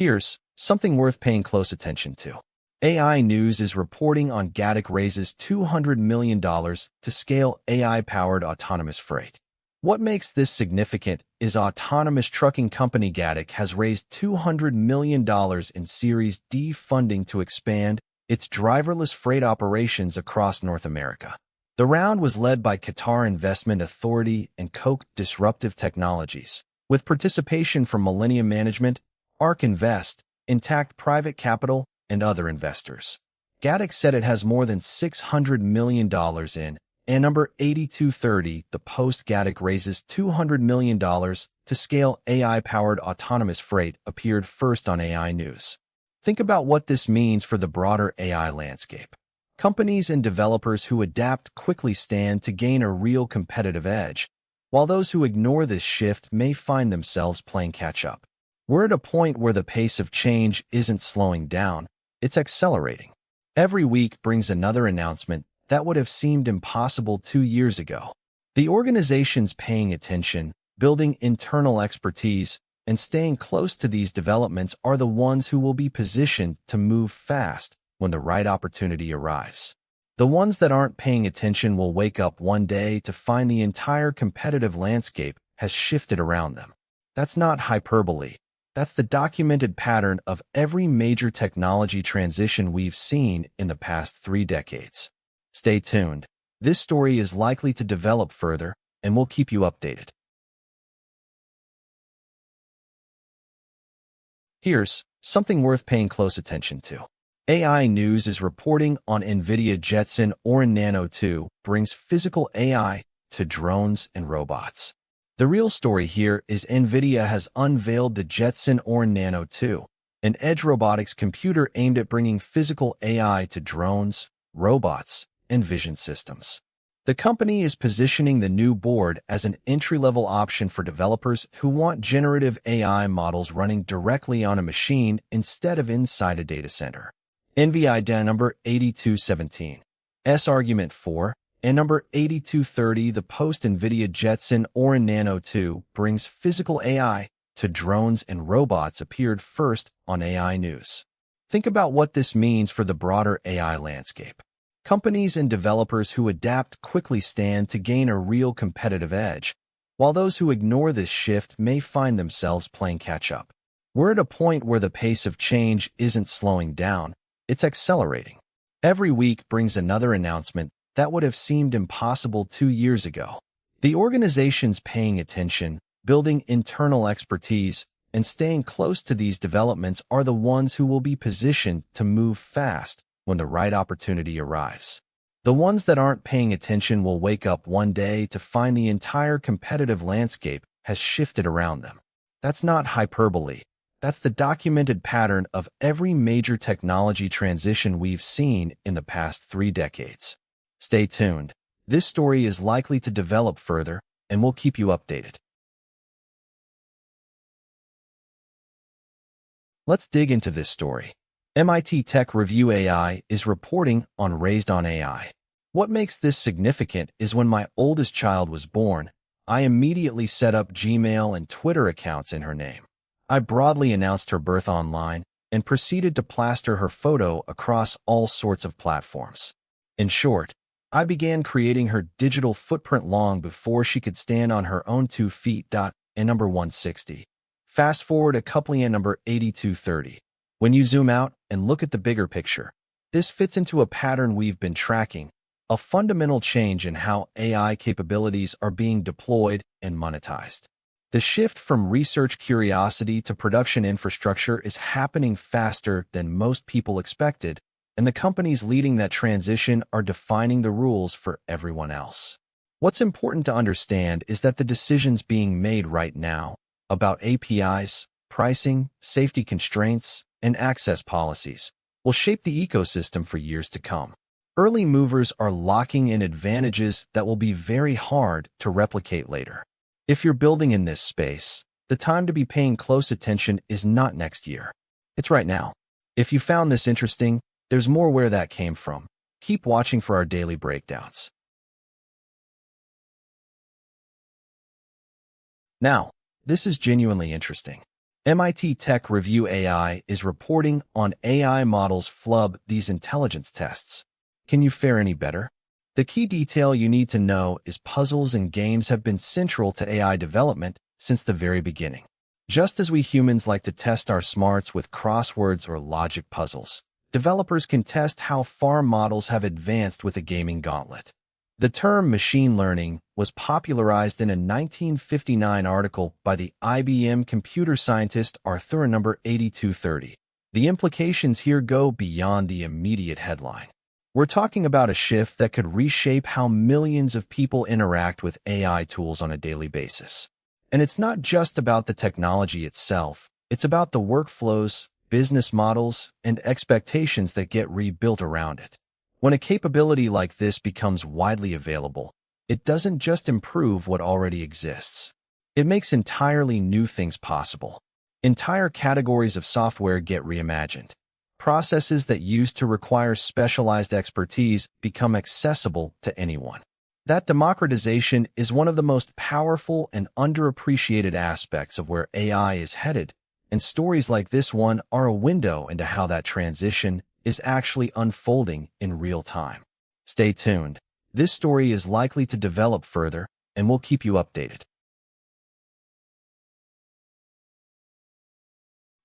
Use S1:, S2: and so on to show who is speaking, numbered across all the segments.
S1: Here's something worth paying close attention to. AI News is reporting on Gatik raises $200 million to scale AI-powered autonomous freight. What makes this significant is autonomous trucking company Gatik has raised $200 million in Series D funding to expand its driverless freight operations across North America. The round was led by Qatar Investment Authority and Coke Disruptive Technologies, with participation from Millennium Management, ARK Invest, Intact Private Capital, and other investors. Gatik said it has more than $600 million in, and number 8230, the post Gatik raises $200 million to scale AI-powered autonomous freight appeared first on AI News. Think about what this means for the broader AI landscape. Companies and developers who adapt quickly stand to gain a real competitive edge, while those who ignore this shift may find themselves playing catch-up. We're at a point where the pace of change isn't slowing down, it's accelerating. Every week brings another announcement that would have seemed impossible 2 years ago. The organizations paying attention, building internal expertise, and staying close to these developments are the ones who will be positioned to move fast when the right opportunity arrives. The ones that aren't paying attention will wake up one day to find the entire competitive landscape has shifted around them. That's not hyperbole. That's the documented pattern of every major technology transition we've seen in the past 3 decades. Stay tuned. This story is likely to develop further, and we'll keep you updated. Here's something worth paying close attention to. AI News is reporting on NVIDIA Jetson Orin Nano 2 brings physical AI to drones and robots. The real story here is NVIDIA has unveiled the Jetson Orin Nano 2, an edge robotics computer aimed at bringing physical AI to drones, robots, and vision systems. The company is positioning the new board as an entry-level option for developers who want generative AI models running directly on a machine instead of inside a data center. NVIDIA number 8217, S argument 4, and number 8230, the post-NVIDIA Jetson Orin Nano 2 brings physical AI to drones and robots appeared first on AI News. Think about what this means for the broader AI landscape. Companies and developers who adapt quickly stand to gain a real competitive edge, while those who ignore this shift may find themselves playing catch-up. We're at a point where the pace of change isn't slowing down, it's accelerating. Every week brings another announcement that would have seemed impossible 2 years ago. The organizations paying attention, building internal expertise, and staying close to these developments are the ones who will be positioned to move fast when the right opportunity arrives. The ones that aren't paying attention will wake up one day to find the entire competitive landscape has shifted around them. That's not hyperbole. That's the documented pattern of every major technology transition we've seen in the past 3 decades. Stay tuned. This story is likely to develop further, and we'll keep you updated. Let's dig into this story. MIT Tech Review AI is reporting on Raised on AI. What makes this significant is when my oldest child was born, I immediately set up Gmail and Twitter accounts in her name. I broadly announced her birth online and proceeded to plaster her photo across all sorts of platforms. In short, I began creating her digital footprint long before she could stand on her own 2 feet. And number 160. Fast forward a couple and number 8230. When you zoom out and look at the bigger picture, this fits into a pattern we've been tracking, a fundamental change in how AI capabilities are being deployed and monetized. The shift from research curiosity to production infrastructure is happening faster than most people expected, and the companies leading that transition are defining the rules for everyone else. What's important to understand is that the decisions being made right now about APIs, pricing, safety constraints, and access policies will shape the ecosystem for years to come. Early movers are locking in advantages that will be very hard to replicate later. If you're building in this space, the time to be paying close attention is not next year. It's right now. If you found this interesting, there's more where that came from. Keep watching for our daily breakdowns. Now, this is genuinely interesting. MIT Tech Review AI is reporting on AI models flub these intelligence tests. Can you fare any better? The key detail you need to know is puzzles and games have been central to AI development since the very beginning. Just as we humans like to test our smarts with crosswords or logic puzzles, developers can test how far models have advanced with a gaming gauntlet. The term machine learning was popularized in a 1959 article by the IBM computer scientist Arthur No. 8230. The implications here go beyond the immediate headline. We're talking about a shift that could reshape how millions of people interact with AI tools on a daily basis. And it's not just about the technology itself, it's about the workflows, business models, and expectations that get rebuilt around it. When a capability like this becomes widely available, it doesn't just improve what already exists. It makes entirely new things possible. Entire categories of software get reimagined. Processes that used to require specialized expertise become accessible to anyone. That democratization is one of the most powerful and underappreciated aspects of where AI is headed, and stories like this one are a window into how that transition is actually unfolding in real time. Stay tuned. This story is likely to develop further, and we'll keep you updated.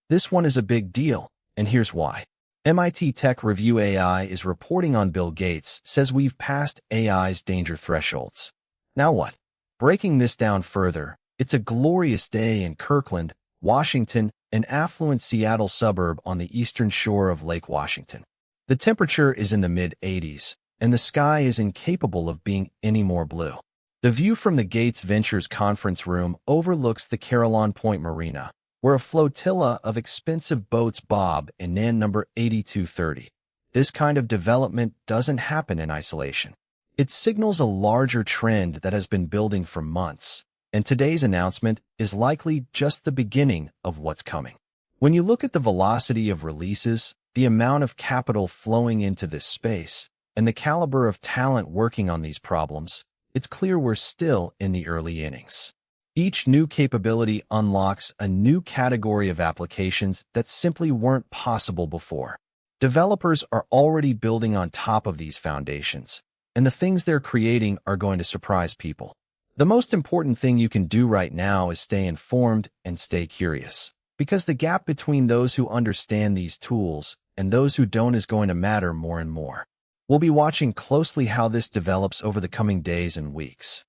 S1: This one is a big deal, and here's why. MIT Tech Review AI is reporting on Bill Gates says we've passed AI's danger thresholds. Now what? Breaking this down further, it's a glorious day in Kirkland, Washington, an affluent Seattle suburb on the eastern shore of Lake Washington. The temperature is in the mid-80s, and the sky is incapable of being any more blue. The view from the Gates Ventures conference room overlooks the Carillon Point Marina, where a flotilla of expensive boats bob in NAN number 8230. This kind of development doesn't happen in isolation. It signals a larger trend that has been building for months, and today's announcement is likely just the beginning of what's coming. When you look at the velocity of releases, the amount of capital flowing into this space, and the caliber of talent working on these problems, it's clear we're still in the early innings. Each new capability unlocks a new category of applications that simply weren't possible before. Developers are already building on top of these foundations, and the things they're creating are going to surprise people. The most important thing you can do right now is stay informed and stay curious, because the gap between those who understand these tools and those who don't is going to matter more and more. We'll be watching closely how this develops over the coming days and weeks.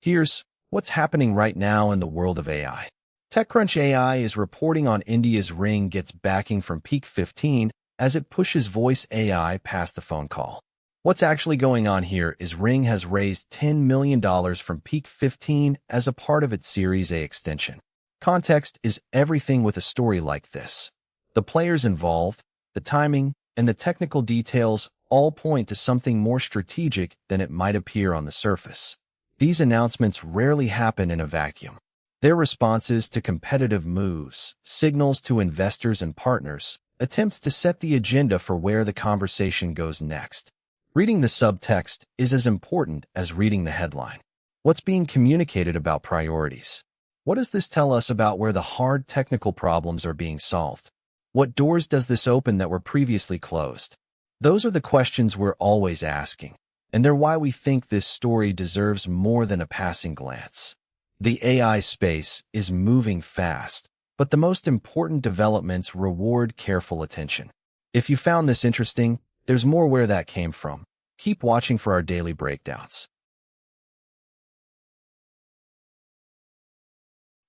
S1: Here's what's happening right now in the world of AI. TechCrunch AI is reporting on India's Ringg gets backing from Peak 15 as it pushes voice AI past the phone call. What's actually going on here is Ringg has raised $10 million from Peak 15 as a part of its Series A extension. Context is everything with a story like this. The players involved, the timing, and the technical details all point to something more strategic than it might appear on the surface. These announcements rarely happen in a vacuum. They're responses to competitive moves, signals to investors and partners, attempts to set the agenda for where the conversation goes next. Reading the subtext is as important as reading the headline. What's being communicated about priorities? What does this tell us about where the hard technical problems are being solved? What doors does this open that were previously closed? Those are the questions we're always asking, and they're why we think this story deserves more than a passing glance. The AI space is moving fast, but the most important developments reward careful attention. If you found this interesting, there's more where that came from. Keep watching for our daily breakdowns.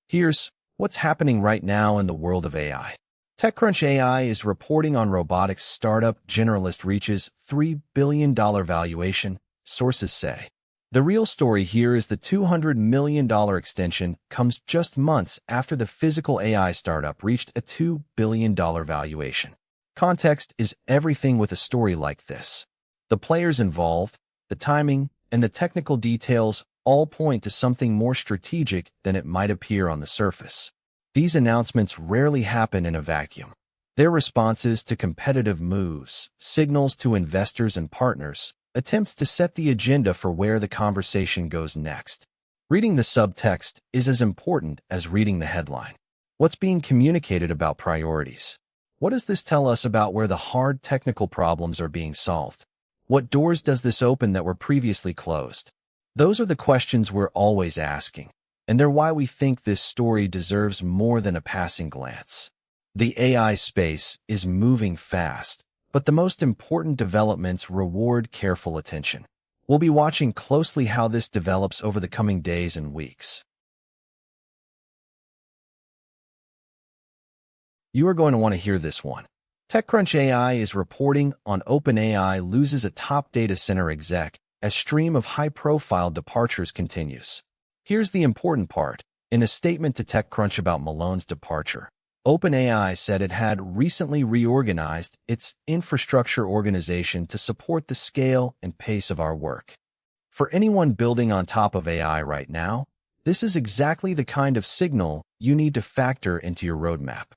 S1: Here's what's happening right now in the world of AI. TechCrunch AI is reporting on robotics startup Generalist reaches $3 billion valuation, sources say. The real story here is the $200 million extension comes just months after the physical AI startup reached a $2 billion valuation. Context is everything with a story like this. The players involved, the timing, and the technical details all point to something more strategic than it might appear on the surface. These announcements rarely happen in a vacuum. They're responses to competitive moves, signals to investors and partners, attempts to set the agenda for where the conversation goes next. Reading the subtext is as important as reading the headline. What's being communicated about priorities? What does this tell us about where the hard technical problems are being solved? What doors does this open that were previously closed? Those are the questions we're always asking, and they're why we think this story deserves more than a passing glance. The AI space is moving fast, but the most important developments reward careful attention. We'll be watching closely how this develops over the coming days and weeks. You are going to want to hear this one. TechCrunch AI is reporting on OpenAI loses a top data center exec as stream of high-profile departures continues. Here's the important part. In a statement to TechCrunch about Malone's departure, OpenAI said it had recently reorganized its infrastructure organization to support the scale and pace of our work. For anyone building on top of AI right now, this is exactly the kind of signal you need to factor into your roadmap.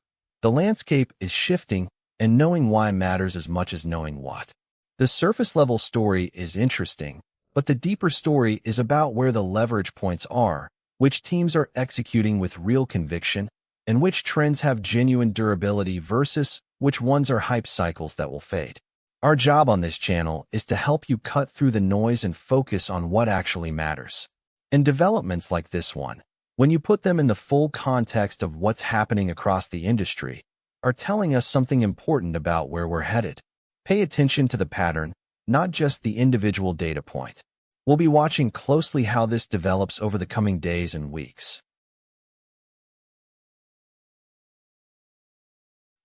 S1: The landscape is shifting, and knowing why matters as much as knowing what. The surface-level story is interesting, but the deeper story is about where the leverage points are, which teams are executing with real conviction, and which trends have genuine durability versus which ones are hype cycles that will fade. Our job on this channel is to help you cut through the noise and focus on what actually matters. And developments like this one, when you put them in the full context of what's happening across the industry, are telling us something important about where we're headed. Pay attention to the pattern, not just the individual data point. We'll be watching closely how this develops over the coming days and weeks.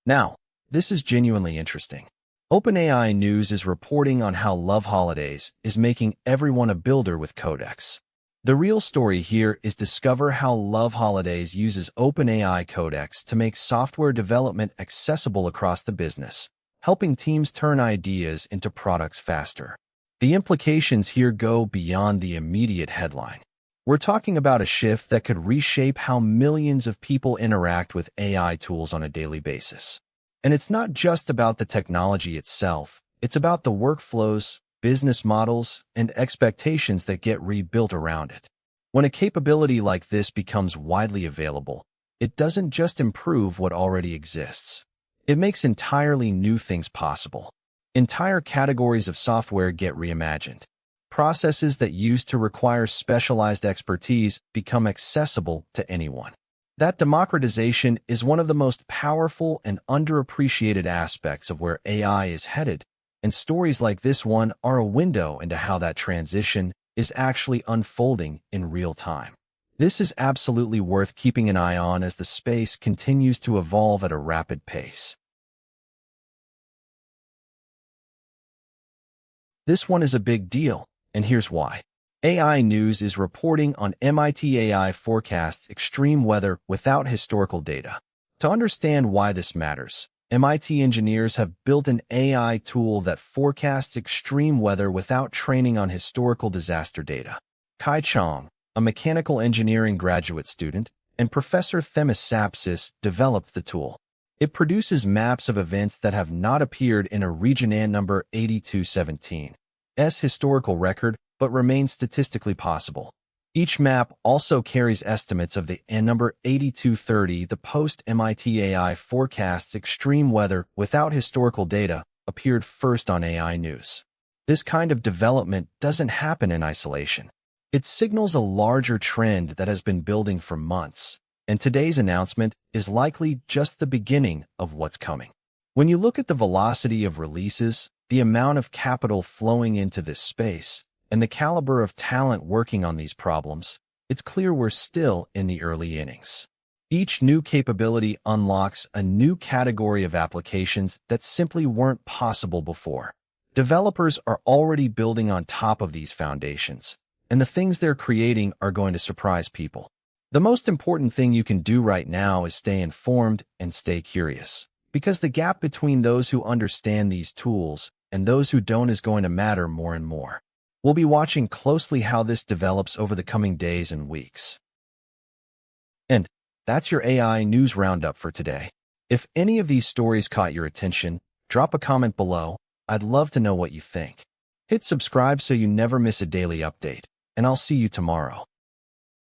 S1: Now, this is genuinely interesting. OpenAI News is reporting on how loveholidays is making everyone a builder with Codex. The real story here is discover how loveholidays uses OpenAI Codex to make software development accessible across the business, helping teams turn ideas into products faster. The implications here go beyond the immediate headline. We're talking about a shift that could reshape how millions of people interact with AI tools on a daily basis. And it's not just about the technology itself, it's about the workflows, business models, and expectations that get rebuilt around it. When a capability like this becomes widely available, it doesn't just improve what already exists. It makes entirely new things possible. Entire categories of software get reimagined. Processes that used to require specialized expertise become accessible to anyone. That democratization is one of the most powerful and underappreciated aspects of where AI is headed, and stories like this one are a window into how that transition is actually unfolding in real time. This is absolutely worth keeping an eye on as the space continues to evolve at a rapid pace. This one is a big deal, and here's why. AI News is reporting on MIT AI forecasts extreme weather without historical data. To understand why this matters, MIT engineers have built an AI tool that forecasts extreme weather without training on historical disaster data. Kai Chong, a mechanical engineering graduate student, and Professor Themis Sapsis developed the tool. It produces maps of events that have not appeared in a region AN number 8217's historical record, but remain statistically possible. Each map also carries estimates of the AN number 8230. The post-MIT AI forecasts extreme weather without historical data appeared first on AI News. This kind of development doesn't happen in isolation. It signals a larger trend that has been building for months, and today's announcement is likely just the beginning of what's coming. When you look at the velocity of releases, the amount of capital flowing into this space, and the caliber of talent working on these problems, it's clear we're still in the early innings. Each new capability unlocks a new category of applications that simply weren't possible before. Developers are already building on top of these foundations, and the things they're creating are going to surprise people. The most important thing you can do right now is stay informed and stay curious, because the gap between those who understand these tools and those who don't is going to matter more and more. We'll be watching closely how this develops over the coming days and weeks. And that's your AI News Roundup for today. If any of these stories caught your attention, drop a comment below. I'd love to know what you think. Hit subscribe so you never miss a daily update, and I'll see you tomorrow.